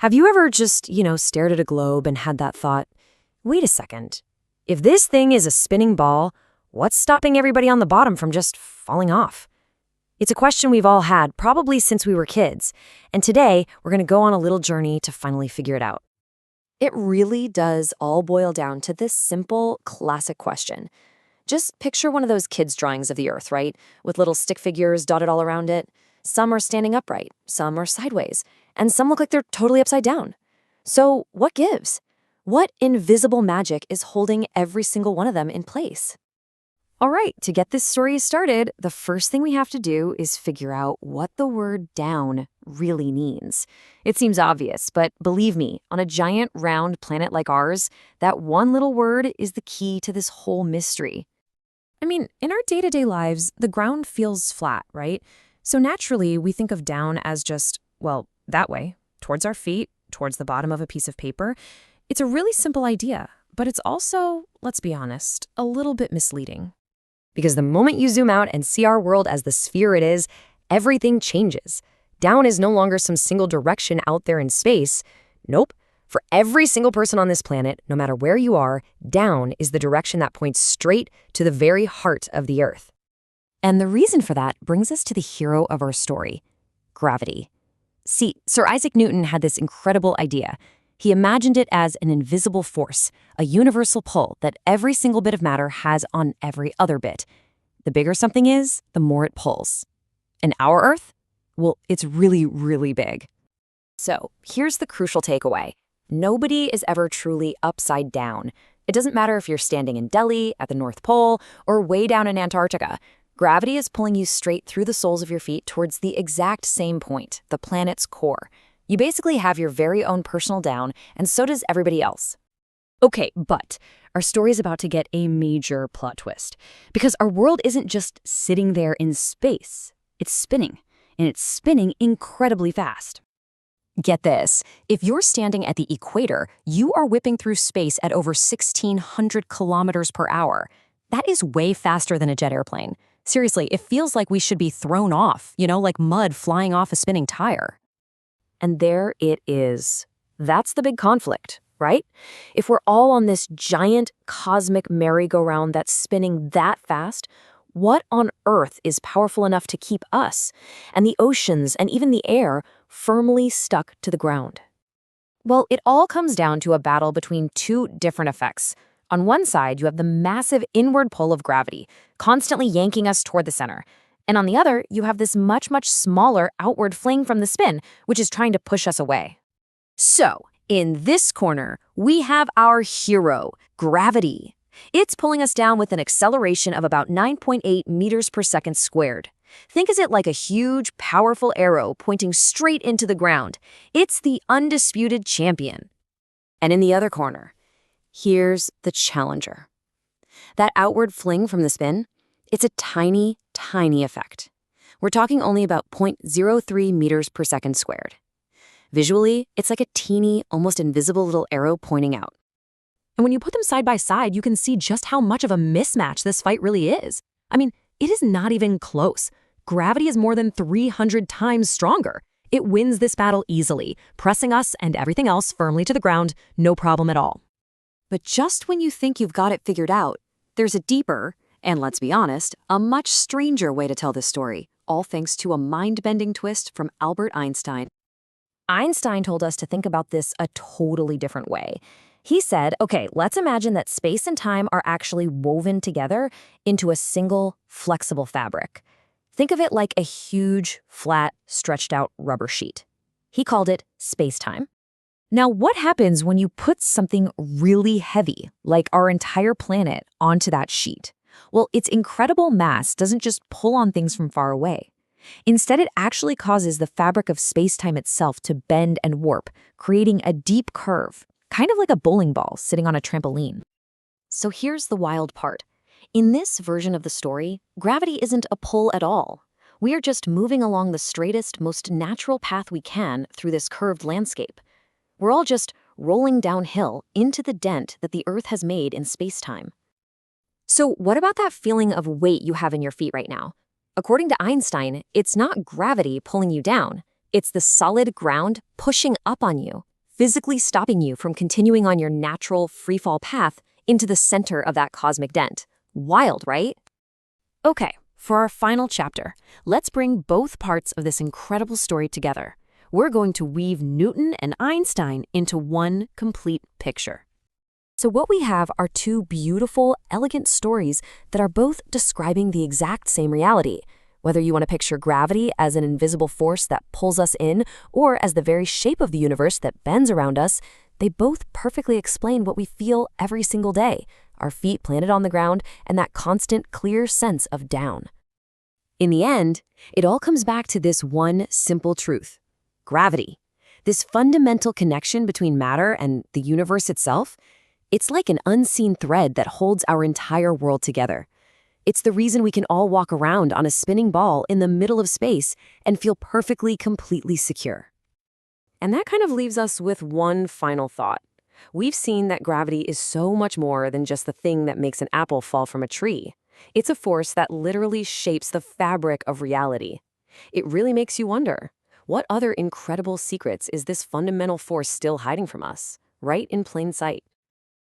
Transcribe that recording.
Have you ever just, stared at a globe and had that thought, wait a second, if this thing is a spinning ball, what's stopping everybody on the bottom from just falling off? It's a question we've all had probably since we were kids, and today we're going to go on a little journey to finally figure it out. It really does all boil down to this simple, classic question. Just picture one of those kids' drawings of the Earth, right? With little stick figures dotted all around it. Some are standing upright, some are sideways, and some look like they're totally upside down. So what gives? What invisible magic is holding every single one of them in place? All right, to get this story started, the first thing we have to do is figure out what the word down really means. It seems obvious, but believe me, on a giant round planet like ours, that one little word is the key to this whole mystery. I mean, in our day-to-day lives, the ground feels flat, right? So naturally, we think of down as just, well, that way, towards our feet, towards the bottom of a piece of paper. It's a really simple idea, but it's also, let's be honest, a little bit misleading. Because the moment you zoom out and see our world as the sphere it is, everything changes. Down is no longer some single direction out there in space. Nope. For every single person on this planet, no matter where you are, down is the direction that points straight to the very heart of the Earth. And the reason for that brings us to the hero of our story, gravity. See, Sir Isaac Newton had this incredible idea. He imagined it as an invisible force, a universal pull that every single bit of matter has on every other bit. The bigger something is, the more it pulls. And our Earth? Well, it's really, really big. So here's the crucial takeaway. Nobody is ever truly upside down. It doesn't matter if you're standing in Delhi, at the North Pole, or way down in Antarctica. Gravity is pulling you straight through the soles of your feet towards the exact same point, the planet's core. You basically have your very own personal down, and so does everybody else. Okay, but our story is about to get a major plot twist, because our world isn't just sitting there in space. It's spinning, and it's spinning incredibly fast. Get this, if you're standing at the equator, you are whipping through space at over 1,600 kilometers per hour. That is way faster than a jet airplane. Seriously, it feels like we should be thrown off, like mud flying off a spinning tire. And there it is. That's the big conflict, right? If we're all on this giant cosmic merry-go-round that's spinning that fast, what on earth is powerful enough to keep us, and the oceans and even the air, firmly stuck to the ground? Well, it all comes down to a battle between two different effects. On one side, you have the massive inward pull of gravity, constantly yanking us toward the center. And on the other, you have this much, much smaller outward fling from the spin, which is trying to push us away. So, in this corner, we have our hero, gravity. It's pulling us down with an acceleration of about 9.8 meters per second squared. Think of it like a huge, powerful arrow pointing straight into the ground. It's the undisputed champion. And in the other corner, here's the challenger. That outward fling from the spin, it's a tiny, tiny effect. We're talking only about 0.03 meters per second squared. Visually, it's like a teeny, almost invisible little arrow pointing out. And when you put them side by side, you can see just how much of a mismatch this fight really is. I mean, it is not even close. Gravity is more than 300 times stronger. It wins this battle easily, pressing us and everything else firmly to the ground, no problem at all. But just when you think you've got it figured out, there's a deeper, and let's be honest, a much stranger way to tell this story, all thanks to a mind-bending twist from Albert Einstein. Einstein told us to think about this a totally different way. He said, okay, let's imagine that space and time are actually woven together into a single, flexible fabric. Think of it like a huge, flat, stretched-out rubber sheet. He called it spacetime. Now, what happens when you put something really heavy, like our entire planet, onto that sheet? Well, its incredible mass doesn't just pull on things from far away. Instead, it actually causes the fabric of space-time itself to bend and warp, creating a deep curve, kind of like a bowling ball sitting on a trampoline. So here's the wild part. In this version of the story, gravity isn't a pull at all. We are just moving along the straightest, most natural path we can through this curved landscape. We're all just rolling downhill into the dent that the Earth has made in space-time. So what about that feeling of weight you have in your feet right now? According to Einstein, it's not gravity pulling you down. It's the solid ground pushing up on you. physically stopping you from continuing on your natural freefall path into the center of that cosmic dent. Wild, right? Okay, for our final chapter, let's bring both parts of this incredible story together. We're going to weave Newton and Einstein into one complete picture. So what we have are two beautiful, elegant stories that are both describing the exact same reality. Whether you want to picture gravity as an invisible force that pulls us in or as the very shape of the universe that bends around us, they both perfectly explain what we feel every single day, our feet planted on the ground and that constant, clear sense of down. In the end, it all comes back to this one simple truth: gravity. This fundamental connection between matter and the universe itself, it's like an unseen thread that holds our entire world together. It's the reason we can all walk around on a spinning ball in the middle of space and feel perfectly, completely secure. And that kind of leaves us with one final thought. We've seen that gravity is so much more than just the thing that makes an apple fall from a tree. It's a force that literally shapes the fabric of reality. It really makes you wonder, what other incredible secrets is this fundamental force still hiding from us, right in plain sight?